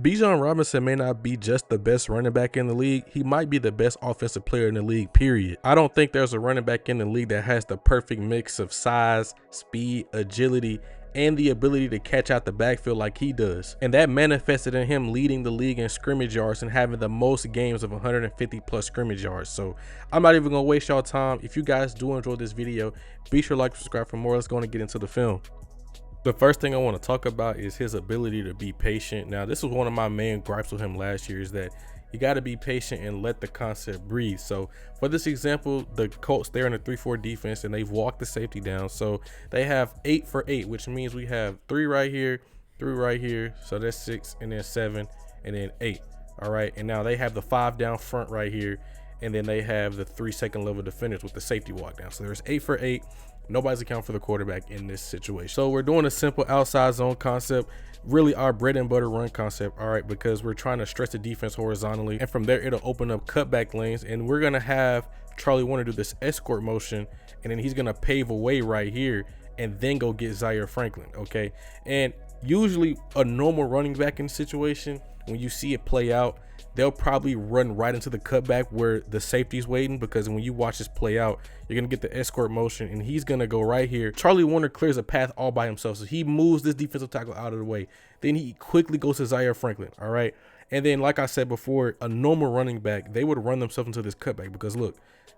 Bijan Robinson may not be just the best running back in the league. He might be the best offensive player in the league, period. I don't think there's a running back in the league that has the perfect mix of size, speed, agility, and the ability to catch out the backfield like he does. And that manifested in him leading the league in scrimmage yards and having the most games of 150 plus scrimmage yards. So I'm not even gonna waste y'all time. If you guys do enjoy this video, be sure to like, subscribe for more. Let's go and get into the film. The first thing I want to talk about is his ability to be patient. Now, this was one of my main gripes with him last year, is that you got to be patient and let the concept breathe. So for this example, the Colts, they're in a 3-4 defense and they've walked the safety down. So they have 8 for 8, which means we have 3 right here, 3 right here. So that's 6, and then 7, and then 8. All right. And now they have the 5 down front right here. And then they have the 3 second level defenders with the safety walk down. So there's 8 for 8. Nobody's accounting for the quarterback in this situation. So we're doing a simple outside zone concept, really our bread and butter run concept, all right, because we're trying to stretch the defense horizontally, and from there it'll open up cutback lanes, and we're gonna have Charlie Warner do this escort motion, and then he's gonna pave a way right here and then go get Zaire Franklin. Okay, and usually a normal running back in situation, when you see it play out, they'll probably run right into the cutback where the safety's waiting, because when you watch this play out, you're gonna get the escort motion and he's gonna go right here. Charlie Warner clears a path all by himself, so he moves this defensive tackle out of the way. Then he quickly goes to Zaire Franklin, all right? And then, like I said before, a normal running back, they would run themselves into this cutback, because look,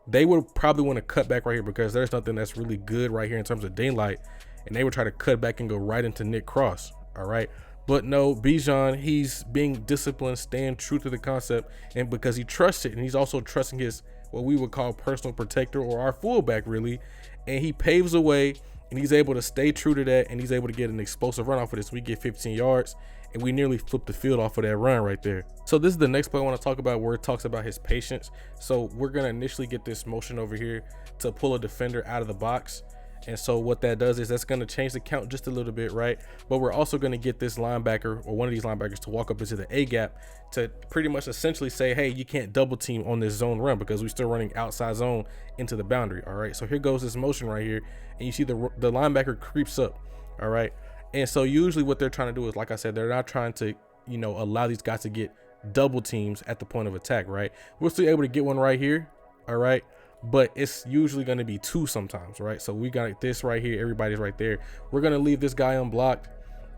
they would probably want to cut back right here because there's nothing that's really good right here in terms of daylight, and they would try to cut back and go right into Nick Cross, all right? But no, Bijan, he's being disciplined, staying true to the concept, and because he trusts it, and he's also trusting his, what we would call personal protector, or our fullback really, and he paves the way, and he's able to stay true to that, and he's able to get an explosive run off of this. We get 15 yards, and we nearly flipped the field off of that run right there. So this is the next play I want to talk about, where it talks about his patience. So we're going to initially get this motion over here to pull a defender out of the box. And so what that does is that's going to change the count just a little bit, right? But we're also going to get this linebacker, or one of these linebackers, to walk up into the A gap to pretty much essentially say, hey, you can't double team on this zone run, because we're still running outside zone into the boundary. All right, so here goes this motion right here, and you see the linebacker creeps up. All right, and so usually what they're trying to do is, like I said, they're not trying to, you know, allow these guys to get double teams at the point of attack, right? We're still able to get one right here. All right, but it's usually going to be 2 sometimes, right? So we got this right here, everybody's right there. We're going to leave this guy unblocked,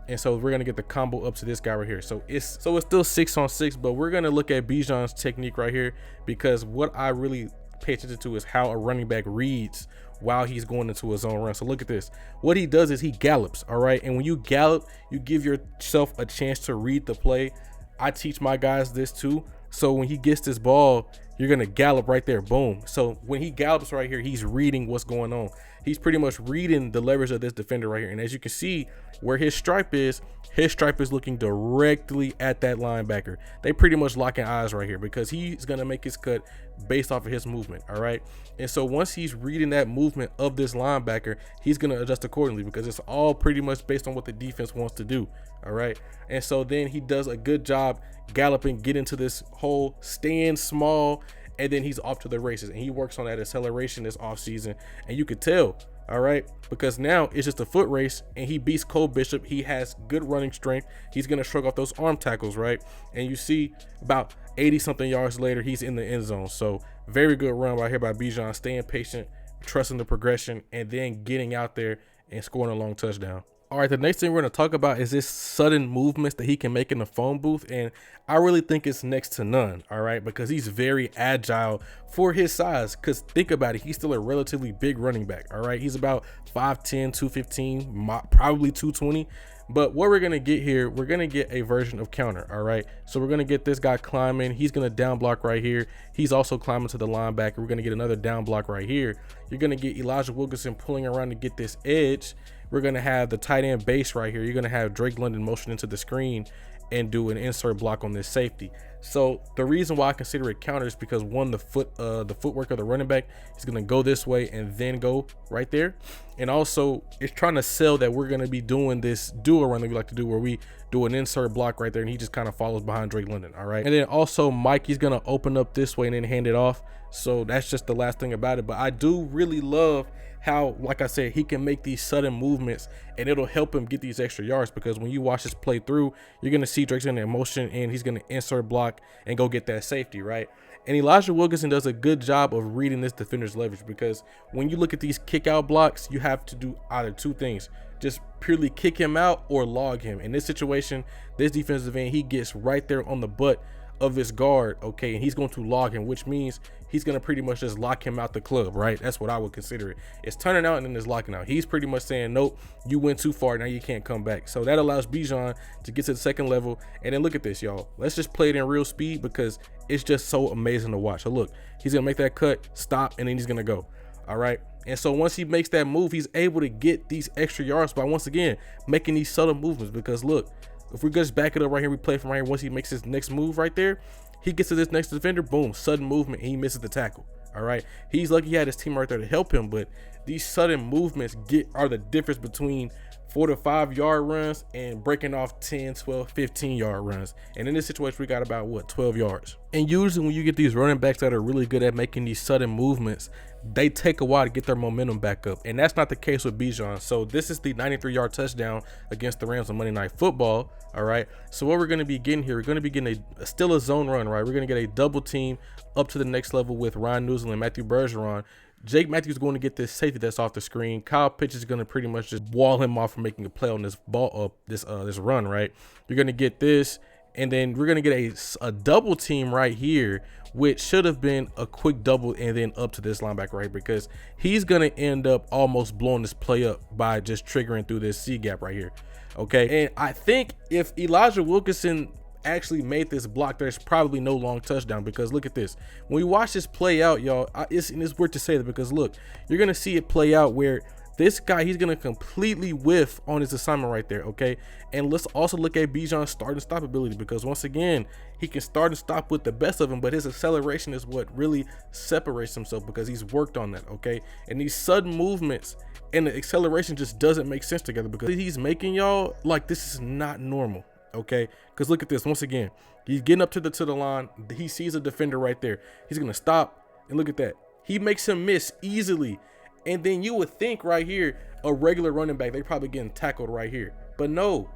and so we're going to get the combo up to this guy right here. So it's still 6 on 6, but we're going to look at Bijan's technique right here, because what I really pay attention to is how a running back reads while he's going into a zone run. So look at this. What he does is he gallops, all right? And when you gallop, you give yourself a chance to read the play. I teach my guys this too. So when he gets this ball, you're going to gallop right there. Boom. So when he gallops right here, he's reading what's going on. He's pretty much reading the leverage of this defender right here. And as you can see, where his stripe is looking directly at that linebacker. They pretty much locking eyes right here, because he's going to make his cut based off of his movement. All right. And so once he's reading that movement of this linebacker, he's going to adjust accordingly, because it's all pretty much based on what the defense wants to do. All right. And so then he does a good job galloping, get into this whole stand small, and then he's off to the races, and he works on that acceleration this off season, and you could tell, all right, because now it's just a foot race, and he beats Cole Bishop. He has good running strength. He's going to shrug off those arm tackles, right? And you see about 80 something yards later, he's in the end zone. So very good run right here by Bijan, staying patient, trusting the progression, and then getting out there and scoring a long touchdown. All right, the next thing we're going to talk about is this sudden movements that he can make in the phone booth, and I really think it's next to none, all right, because he's very agile for his size, because think about it, he's still a relatively big running back, all right? He's about 5'10", 215, probably 220, but what we're going to get here, we're going to get a version of counter, all right? So we're going to get this guy climbing. He's going to down block right here. He's also climbing to the linebacker. We're going to get another down block right here. You're going to get Elijah Wilkinson pulling around to get this edge. We're going to have the tight end base right here. You're going to have Drake London motion into the screen and do an insert block on this safety. So the reason why I consider it counter is because one, the footwork of the running back is going to go this way and then go right there. And also it's trying to sell that we're going to be doing this dual run that we like to do, where we do an insert block right there and he just kind of follows behind Drake London. All right. And then also Mikey's going to open up this way and then hand it off. So that's just the last thing about it. But I do really love how, like I said, he can make these sudden movements and it'll help him get these extra yards, because when you watch this play through, you're going to see Drake's in motion and he's going to insert block and go get that safety, right? And Elijah Wilkinson does a good job of reading this defender's leverage, because when you look at these kick out blocks, you have to do either two things: just purely kick him out or log him. In this situation, this defensive end, he gets right there on the butt of his guard, okay, and he's going to log him, which means he's going to pretty much just lock him out the club, right? That's what I would consider it. It's turning out and then it's locking out. He's pretty much saying, nope, you went too far, now you can't come back. So that allows Bijan to get to the second level. And then look at this, y'all. Let's just play it in real speed because it's just so amazing to watch. So look, he's going to make that cut, stop, and then he's going to go. All right. And so once he makes that move, he's able to get these extra yards by, once again, making these subtle movements. Because look, if we just back it up right here, we play from right here. Once he makes his next move right there, he gets to this next defender, boom, sudden movement, and he misses the tackle. All right. He's lucky he had his team right there to help him, but these sudden movements are the difference between 4 to 5 yard runs and breaking off 10, 12, 15 yard runs. And in this situation, we got about 12 yards. And usually when you get these running backs that are really good at making these sudden movements, they take a while to get their momentum back up. And that's not the case with Bijan. So this is the 93-yard touchdown against the Rams on Monday Night Football. All right. So what we're going to be getting here, we're going to be getting still a zone run, right? We're going to get a double team up to the next level with Ryan Newsome and Matthew Bergeron. Jake Matthews is going to get this safety that's off the screen. Kyle Pitts is going to pretty much just wall him off from making a play on this ball, this run, right? You're going to get this, and then we're going to get a double team right here, which should have been a quick double and then up to this linebacker right, because he's going to end up almost blowing this play up by just triggering through this C gap right here. Okay, and I think if Elijah Wilkinson actually made this block, there's probably no long touchdown, because look at this. When we watch this play out, y'all, it's weird to say that, because look, you're gonna see it play out where this guy, he's gonna completely whiff on his assignment right there. Okay, and let's also look at Bijan's start and stop ability, because once again, he can start and stop with the best of them, but his acceleration is what really separates himself, because he's worked on that. Okay, and these sudden movements and the acceleration just doesn't make sense together, because he's making, y'all, like, this is not normal. Okay, because look at this. Once again, he's getting up to the line. He sees a defender right there. He's gonna stop, and look at that. He makes him miss easily. And then you would think right here, a regular running back, they probably getting tackled right here. But no,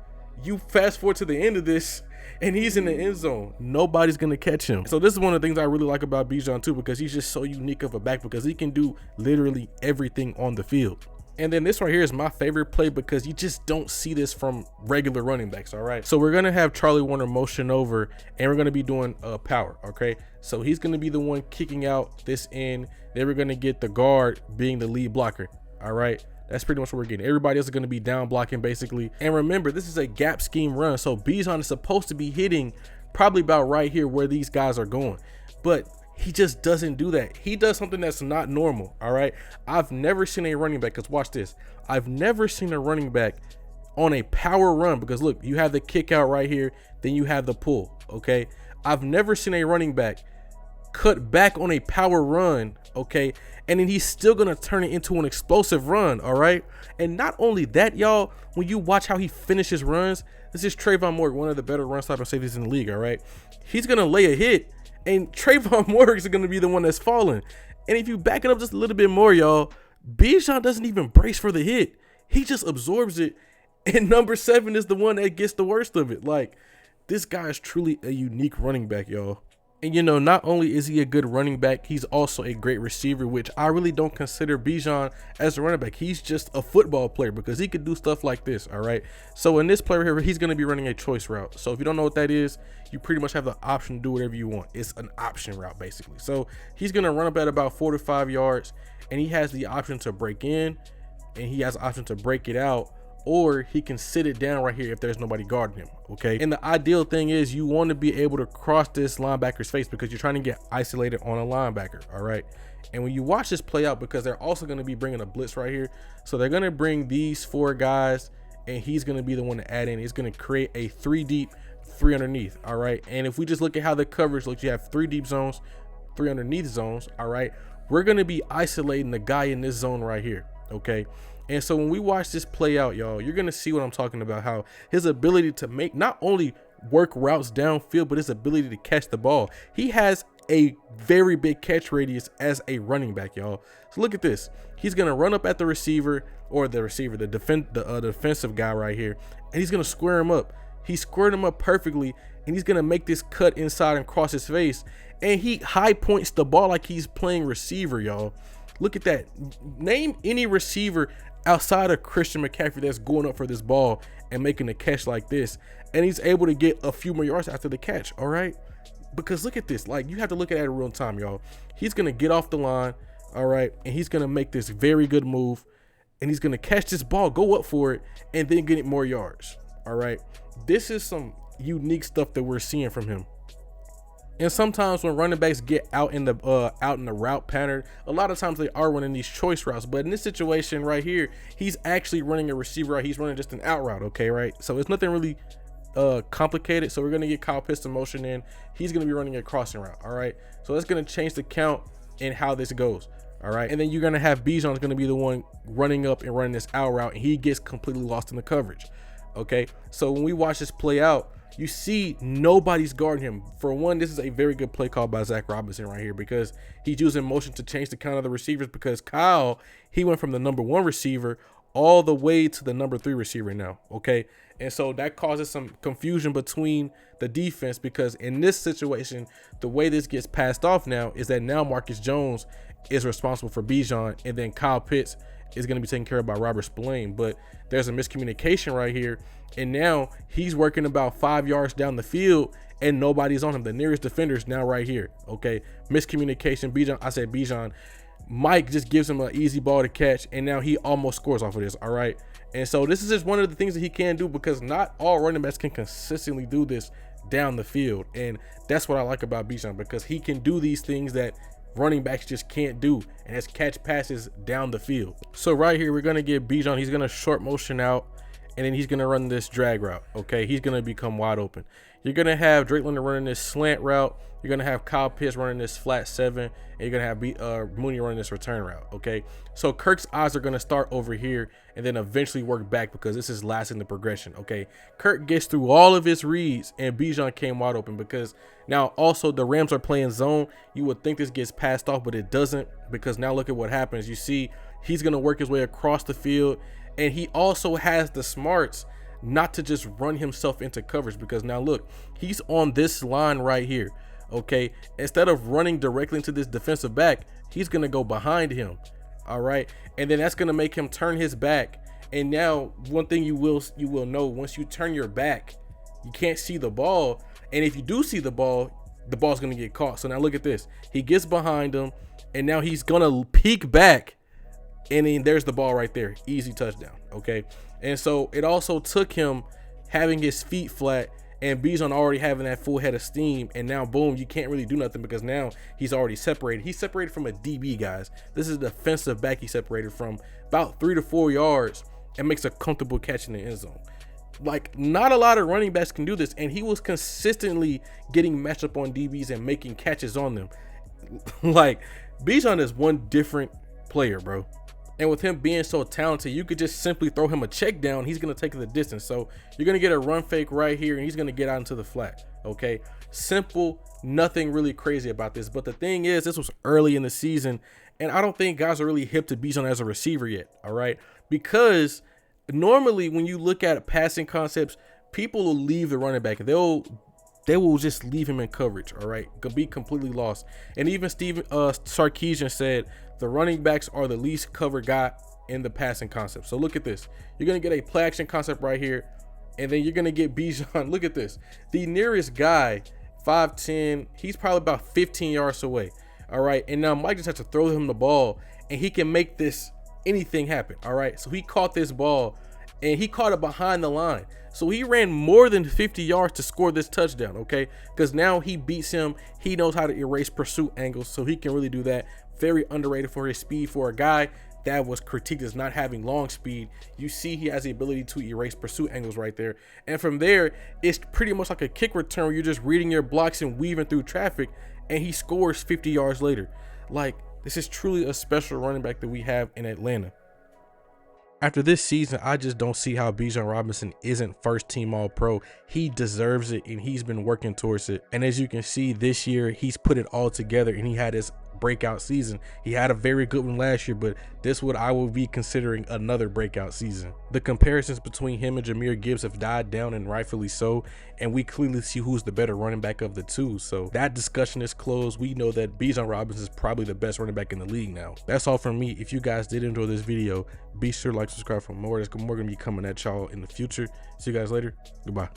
you fast forward to the end of this, and he's in the end zone. Nobody's gonna catch him. So this is one of the things I really like about Bijan too, because he's just so unique of a back, because he can do literally everything on the field. And then this right here is my favorite play, because you just don't see this from regular running backs. All right, so we're gonna have Charlie Warner motion over, and we're gonna be doing power. Okay, so he's gonna be the one kicking out this end. Then we're gonna get the guard being the lead blocker. All right, that's pretty much what we're getting. Everybody else is gonna be down blocking basically. And remember, this is a gap scheme run, so Bijan is supposed to be hitting probably about right here where these guys are going, but he just doesn't do that. He does something that's not normal. All right, I've never seen a running back, because watch this, I've never seen a running back on a power run, because look, you have the kick out right here, then you have the pull. Okay, I've never seen a running back cut back on a power run, okay, and then he's still gonna turn it into an explosive run. All right, and not only that, y'all, when you watch how he finishes runs, this is Trayvon Moore, one of the better run stopping safeties in the league. All right, he's gonna lay a hit, and Trayvon Moore is going to be the one that's falling. And if you back it up just a little bit more, y'all, Bijan doesn't even brace for the hit. He just absorbs it. And number 7 is the one that gets the worst of it. Like, this guy is truly a unique running back, y'all. And, you know, not only is he a good running back, he's also a great receiver, which I really don't consider Bijan as a running back. He's just a football player, because he could do stuff like this. All right. So in this play right here, he's going to be running a choice route. So if you don't know what that is, you pretty much have the option to do whatever you want. It's an option route, basically. So he's going to run up at about 4 to 5 yards, and he has the option to break in, and he has the option to break it out, or he can sit it down right here if there's nobody guarding him. Okay, and the ideal thing is you want to be able to cross this linebacker's face, because you're trying to get isolated on a linebacker. All right, and when you watch this play out, because they're also going to be bringing a blitz right here, so they're going to bring these 4 guys, and he's going to be the one to add in. He's going to create a 3 deep 3 underneath. All right. And if we just look at how the coverage looks, you have 3 deep zones, 3 underneath zones. All right. We're going to be isolating the guy in this zone right here. Okay. And so when we watch this play out, y'all, you're going to see what I'm talking about, how his ability to make not only work routes downfield, but his ability to catch the ball. He has a very big catch radius as a running back, y'all. So look at this. He's going to run up at the receiver, the defensive guy right here, and he's going to square him up. He squared him up perfectly, and he's going to make this cut inside and cross his face, and he high points the ball like he's playing receiver, y'all. Look at that. Name any receiver outside of Christian McCaffrey that's going up for this ball and making a catch like this, and he's able to get a few more yards after the catch. All right, because look at this. Like, you have to look at it in real time, y'all. He's gonna get off the line, all right, and he's gonna make this very good move, and he's gonna catch this ball, go up for it, and then get more yards. All right, this is some unique stuff that we're seeing from him. And sometimes when running backs get out in the route pattern, a lot of times they are running these choice routes. But in this situation right here, he's actually running a receiver route. He's running just an out route, okay, right? So it's nothing really complicated. So we're going to get Kyle Pitts in motion in. He's going to be running a crossing route, all right? So that's going to change the count in how this goes, all right? And then you're going to have Bijan's going to be the one running up and running this out route, and he gets completely lost in the coverage, okay? So when we watch this play out, you see nobody's guarding him. For one, this is a very good play call by Zach Robinson right here, because he's using motion to change the count of the receivers, because Kyle, he went from the number 1 receiver all the way to the number 3 receiver now, okay? And so that causes some confusion between the defense, because in this situation, the way this gets passed off now is that now Marcus Jones is responsible for Bijan, and then Kyle Pitts is going to be taken care of by Robert Spillane. But there's a miscommunication right here, and now he's working about 5 yards down the field and nobody's on him. The nearest defender is now right here, okay? Miscommunication. Bijan, Mike just gives him an easy ball to catch, and now he almost scores off of this, all right? And so this is just one of the things that he can do, because not all running backs can consistently do this down the field. And that's what I like about Bijan, because he can do these things that running backs just can't do, and it's catch passes down the field. So right here, we're going to get Bijan. He's going to short motion out, and then he's going to run this drag route, okay? He's going to become wide open. You're going to have Drake London running this slant route. You're going to have Kyle Pitts running this flat 7, and you're going to have Mooney running this return route, okay? So Kirk's eyes are going to start over here and then eventually work back, because this is last in the progression, okay? Kirk gets through all of his reads, and Bijan came wide open, because now also the Rams are playing zone. You would think this gets passed off, but it doesn't, because now look at what happens. You see he's going to work his way across the field, and he also has the smarts not to just run himself into coverage, because now look, he's on this line right here, okay? Instead of running directly into this defensive back, he's going to go behind him, all right? And then that's going to make him turn his back. And now one thing you will know, once you turn your back, you can't see the ball, and if you do see the ball's going to get caught. So now look at this. He gets behind him, and now he's going to peek back, and then there's the ball right there. Easy touchdown, okay? And so it also took him having his feet flat and Bijan already having that full head of steam, and now boom, you can't really do nothing, because now he's already separated. He's separated from a DB, guys. This is the defensive back he separated from about 3 to 4 yards and makes a comfortable catch in the end zone. Like, not a lot of running backs can do this, and he was consistently getting matched up on DBs and making catches on them. Like, Bijan is one different player, bro. And with him being so talented, you could just simply throw him a check down. He's going to take the distance. So you're going to get a run fake right here, and he's going to get out into the flat. Okay, simple, nothing really crazy about this. But the thing is, this was early in the season, and I don't think guys are really hip to Bijan as a receiver yet. All right, because normally when you look at passing concepts, people will leave the running back. They will just leave him in coverage, all right? Could be completely lost. And even Steven Sarkisian said the running backs are the least covered guy in the passing concept. So look at this. You're going to get a play action concept right here, and then you're going to get Bijan. Look at this. The nearest guy, 5'10", he's probably about 15 yards away, all right? And now Mike just has to throw him the ball, and he can make this anything happen, all right? So he caught this ball, and he caught it behind the line. So he ran more than 50 yards to score this touchdown, okay? Because now he beats him. He knows how to erase pursuit angles, so he can really do that. Very underrated for his speed for a guy that was critiqued as not having long speed. You see he has the ability to erase pursuit angles right there. And from there, it's pretty much like a kick return where you're just reading your blocks and weaving through traffic, and he scores 50 yards later. Like, this is truly a special running back that we have in Atlanta. After this season, I just don't see how Bijan Robinson isn't first team All-Pro. He deserves it, and he's been working towards it. And as you can see, this year, he's put it all together, and he had his breakout season. He had a very good one last year, but this what I will be considering another breakout season. The comparisons between him and Jahmyr Gibbs have died down, and rightfully so, and we clearly see who's the better running back of the two. So that discussion is closed. We know that Bijan Robinson is probably the best running back in the league now. That's all from me. If you guys did enjoy this video, be sure to like, subscribe for more. There's more gonna be coming at y'all in the future. See you guys later. Goodbye.